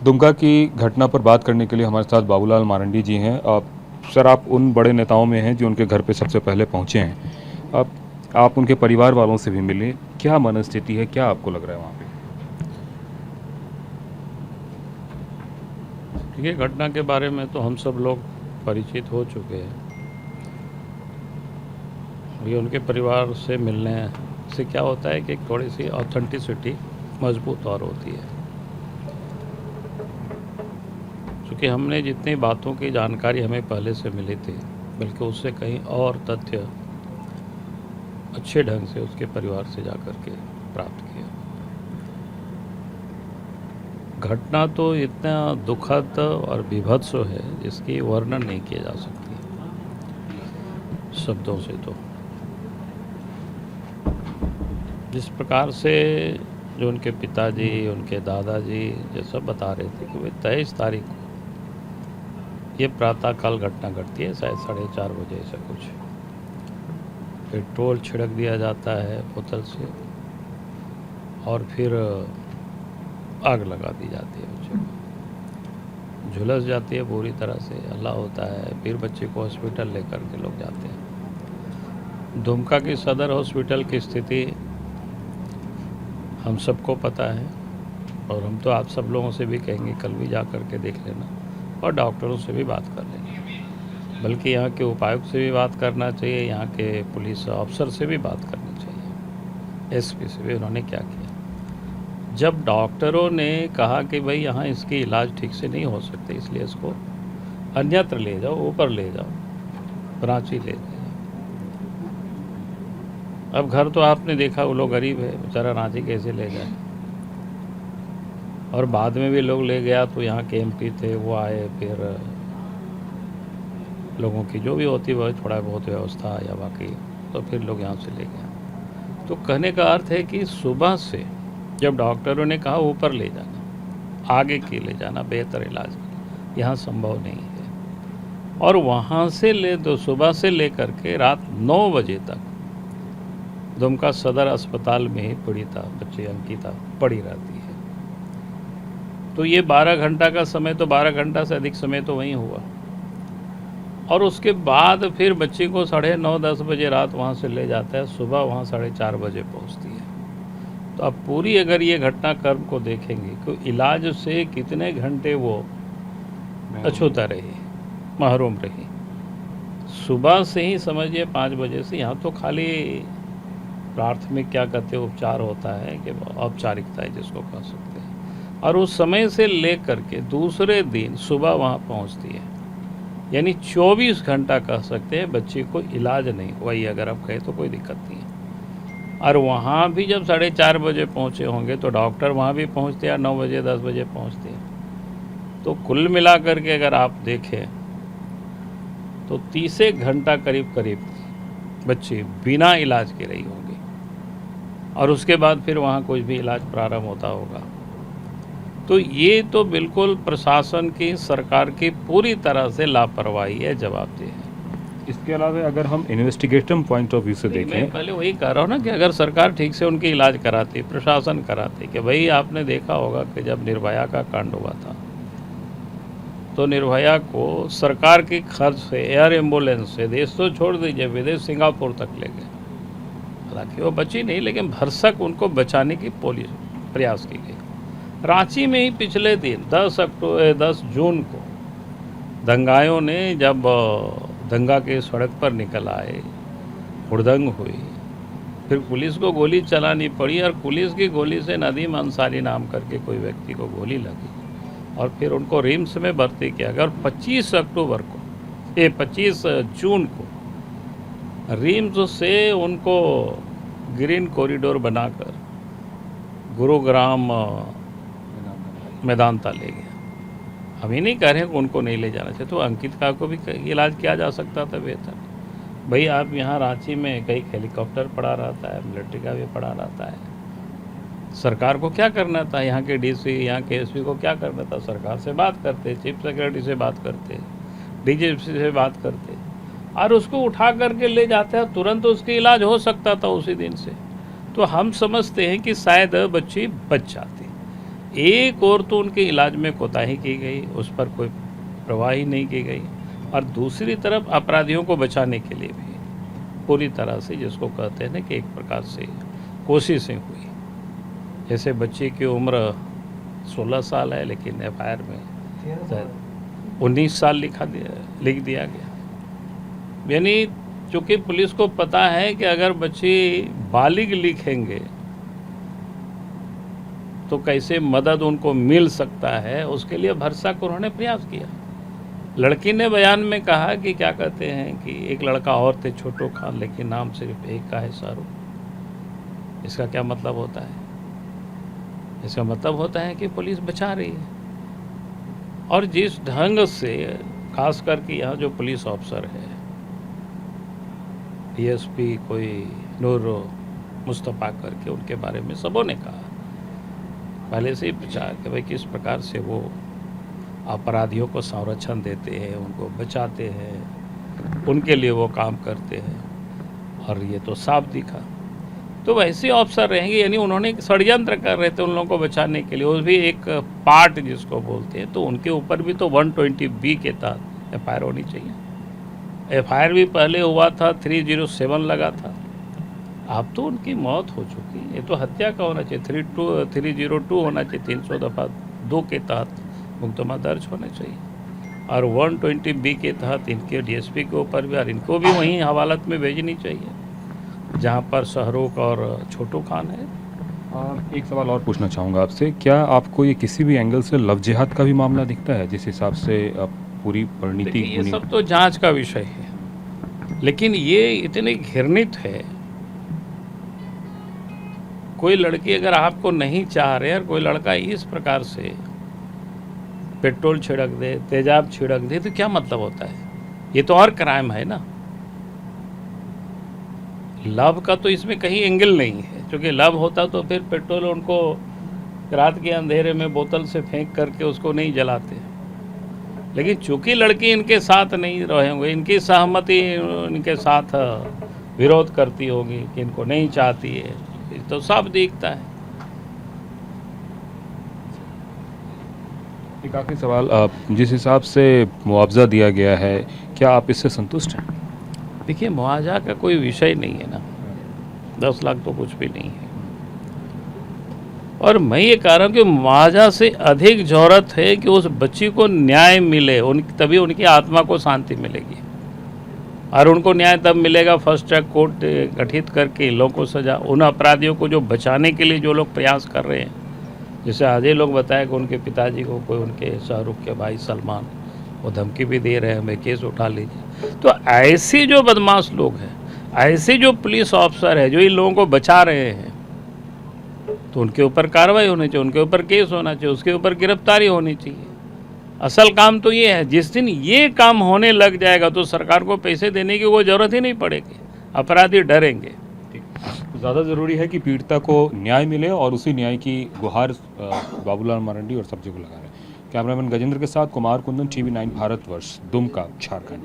दुमका की घटना पर बात करने के लिए हमारे साथ बाबूलाल मारंडी जी हैं। सर, आप उन बड़े नेताओं में हैं जो उनके घर पे सबसे पहले पहुंचे हैं। आप उनके परिवार वालों से भी मिले। क्या मनस्थिति है, क्या आपको लग रहा है वहाँ पे? देखिए, घटना के बारे में तो हम सब लोग परिचित हो चुके हैं। ये उनके परिवार से मिलने से क्या होता है कि थोड़ी सी ऑथेंटिसिटी मजबूत और होती है, क्योंकि हमने जितनी बातों की जानकारी हमें पहले से मिली थी, बल्कि उससे कहीं और तथ्य अच्छे ढंग से उसके परिवार से जाकर के प्राप्त किया। घटना तो इतना दुखद और बीभत्स है जिसकी वर्णन नहीं किया जा सकती शब्दों से। तो जिस प्रकार से जो उनके पिताजी, उनके दादाजी जो सब बता रहे थे कि वे 23 तारीख को ये प्रातःकाल घटना घटती है, शायद 4:30 बजे ऐसा कुछ। पेट्रोल छिड़क दिया जाता है बोतल से और फिर आग लगा दी जाती है बच्चे को, झुलस जाती है पूरी तरह से, हल्ला होता है। फिर बच्चे को हॉस्पिटल लेकर के लोग जाते हैं। दुमका की सदर हॉस्पिटल की स्थिति हम सबको पता है, और हम तो आप सब लोगों से भी कहेंगे कल भी जा कर के देख लेना और डॉक्टरों से भी बात कर लेना, बल्कि यहाँ के उपायुक्त से भी बात करना चाहिए, यहाँ के पुलिस अफसर से भी बात करनी चाहिए, एसपी से भी। उन्होंने क्या किया जब डॉक्टरों ने कहा कि भाई यहाँ इसकी इलाज ठीक से नहीं हो सकते, इसलिए इसको अन्यत्र ले जाओ, ऊपर ले जाओ, रांची ले जाओ। अब घर तो आपने देखा, वो लोग गरीब है बेचारा, रांची कैसे ले जाए। और बाद में भी लोग ले गया तो यहाँ के एमपी थे, वो आए, फिर लोगों की जो भी होती वह थोड़ा बहुत व्यवस्था या बाकी, तो फिर लोग यहाँ से ले गए। तो कहने का अर्थ है कि सुबह से जब डॉक्टरों ने कहा ऊपर ले जाना, आगे के ले जाना बेहतर इलाज, यहाँ संभव नहीं है। और वहाँ से तो सुबह से लेकर के रात 9 बजे तक दुमका सदर अस्पताल में ही पीड़िता बच्ची अंकिता पड़ी रहती है। तो ये 12 घंटा का समय, तो 12 घंटा से अधिक समय तो वहीं हुआ। और उसके बाद फिर बच्ची को 9:30-10 बजे रात वहाँ से ले जाता है, सुबह वहाँ 4:30 बजे पहुँचती है। तो अब पूरी अगर ये घटनाक्रम को देखेंगे तो इलाज से कितने घंटे वो अछूता रही, महरूम रही। सुबह से ही समझिए 5 बजे से, यहाँ तो खाली प्राथमिक क्या कहते हैं उपचार होता है, कि औपचारिकता है जिसको कह सकते हैं। और उस समय से लेकर के दूसरे दिन सुबह वहाँ पहुँचती है, यानी 24 घंटा कह सकते हैं बच्ची को इलाज नहीं हुआ। ये अगर आप कहें तो कोई दिक्कत नहीं है। और वहाँ भी जब 4:30 बजे पहुँचे होंगे तो डॉक्टर वहाँ भी पहुँचते हैं 9 बजे 10 बजे पहुँचते हैं। तो कुल मिलाकर के अगर आप देखें तो 30 घंटा करीब करीब बच्ची बिना इलाज के रही होंगी, और उसके बाद फिर वहाँ कोई भी इलाज प्रारंभ होता होगा। तो ये तो बिल्कुल प्रशासन की, सरकार की पूरी तरह से लापरवाही है, जवाबदेही है। इसके अलावा अगर हम इन्वेस्टिगेटिव पॉइंट ऑफ व्यू से देखें, मैं पहले वही कह रहा हूँ ना कि अगर सरकार ठीक से उनकी इलाज कराती, प्रशासन कराती, कि भाई आपने देखा होगा कि जब निर्भया का कांड हुआ था तो निर्भया को सरकार के खर्च से, एयर एम्बुलेंस से, देश तो छोड़ दीजिए विदेश सिंगापुर तक ले गए। हालांकि वो बची नहीं, लेकिन भरसक उनको बचाने की प्रयास की गई। रांची में ही पिछले दिन 10 जून को दंगाइयों ने जब दंगा के सड़क पर निकल आए, हुड़दंग हुई, फिर पुलिस को गोली चलानी पड़ी, और पुलिस की गोली से नदीम अंसारी नाम करके कोई व्यक्ति को गोली लगी, और फिर उनको रिम्स में भर्ती किया गया। और 25 जून को रिम्स से उनको ग्रीन कॉरिडोर बनाकर गुरुग्राम मैदानता ले गया। हम ही नहीं कह रहे हैं कि उनको नहीं ले जाना चाहिए, तो अंकिता को भी इलाज किया जा सकता था बेहतर। भाई आप यहाँ रांची में कई हेलीकॉप्टर पड़ा रहता है, मिलिट्री का भी पड़ा रहता है। सरकार को क्या करना था, यहाँ के डीसी, यहाँ के एसपी को क्या करना था? सरकार से बात करते, चीफ सेक्रेटरी से बात करते, डीजीपी से बात करते, और उसको उठा करके ले जाते हैं, तुरंत उसकी इलाज हो सकता था उसी दिन से। तो हम समझते हैं कि शायद बच्ची बच जाती। एक और तो उनके इलाज में कोताही की गई, उस पर कोई परवाही नहीं की गई, और दूसरी तरफ अपराधियों को बचाने के लिए भी पूरी तरह से, जिसको कहते हैं ना कि एक प्रकार से कोशिशें हुई। जैसे बच्चे की उम्र 16 साल है, लेकिन एफआईआर में 19 साल लिख दिया गया। यानी चूँकि पुलिस को पता है कि अगर बच्चे बालिग लिखेंगे तो कैसे मदद उनको मिल सकता है, उसके लिए भरसक उन्होंने प्रयास किया। लड़की ने बयान में कहा कि क्या कहते हैं कि एक लड़का और थे छोटू खान, लेकिन नाम सिर्फ एक का है शाहरुख। इसका क्या मतलब होता है? इसका मतलब होता है कि पुलिस बचा रही है। और जिस ढंग से खास करके यहाँ जो पुलिस ऑफिसर है, डीएसपी कोई नूर मुस्तफ़ा करके, उनके बारे में सबों ने कहा पहले से ही प्रचार कि भाई किस प्रकार से वो अपराधियों को संरक्षण देते हैं, उनको बचाते हैं, उनके लिए वो काम करते हैं, और ये तो साफ दिखा। तो वैसे अफसर रहेंगे, यानी उन्होंने षड्यंत्र कर रहे थे उन लोगों को बचाने के लिए, वो भी एक पार्ट जिसको बोलते हैं, तो उनके ऊपर भी तो 120B के तहत एफआईआर होनी चाहिए। एफआईआर भी पहले हुआ था, 307 लगा था, अब तो उनकी मौत हो चुकी है, ये तो हत्या का होना चाहिए, 302 होना चाहिए, 302 के तहत मुकदमा दर्ज होना चाहिए, और 120B के तहत इनके डीएसपी के ऊपर भी, और इनको भी वहीं हवालत में भेजनी चाहिए जहां पर शाहरुख और छोटू खान है। एक सवाल और पूछना चाहूँगा आपसे, क्या आपको ये किसी भी एंगल से लव जिहाद का भी मामला दिखता है, जिस हिसाब से पूरी परिणति? ये सब तो जांच का विषय है, लेकिन ये इतने घृणित है। कोई लड़की अगर आपको नहीं चाह रहे और कोई लड़का इस प्रकार से पेट्रोल छिड़क दे, तेजाब छिड़क दे, तो क्या मतलब होता है? ये तो और क्राइम है ना। लव का तो इसमें कहीं एंगल नहीं है, क्योंकि लव होता तो फिर पेट्रोल उनको रात के अंधेरे में बोतल से फेंक करके उसको नहीं जलाते। लेकिन चूंकि लड़की इनके साथ नहीं रहे होंगे, इनकी सहमति इनके साथ विरोध करती होगी कि इनको नहीं चाहती है, तो साफ दिखता है। एक आखिरी सवाल, जिस हिसाब से मुआवजा दिया गया है, क्या आप इससे संतुष्ट हैं? देखिए, मुआवजा का कोई विषय नहीं है ना, 10 लाख तो कुछ भी नहीं है। और मैं ये कह रहा हूँ कि मुआवजा से अधिक ज़रूरत है कि उस बच्ची को न्याय मिले, तभी उनकी आत्मा को शांति मिलेगी। और उनको न्याय तब मिलेगा फर्स्ट ट्रैक कोर्ट गठित करके लोगों को सजा, उन अपराधियों को जो बचाने के लिए जो लोग प्रयास कर रहे हैं। जैसे आज ही लोग बताया कि उनके पिताजी को कोई उनके शाहरुख के भाई सलमान वो धमकी भी दे रहे हैं, हमें केस उठा लीजिए। तो ऐसे जो बदमाश लोग हैं, ऐसे जो पुलिस ऑफिसर है जो इन लोगों को बचा रहे हैं, तो उनके ऊपर कार्रवाई होनी चाहिए, उनके ऊपर केस होना चाहिए, उसके ऊपर गिरफ्तारी होनी चाहिए। असल काम तो ये है, जिस दिन ये काम होने लग जाएगा तो सरकार को पैसे देने की कोई ज़रूरत ही नहीं पड़ेगी, अपराधी डरेंगे। तो ज़्यादा ज़रूरी है कि पीड़िता को न्याय मिले, और उसी न्याय की गुहार बाबूलाल मारंडी और सब जगह लगा रहे हैं। कैमरामैन गजेंद्र के साथ कुमार कुंदन, TV9 भारतवर्ष, दुमका, झारखंड।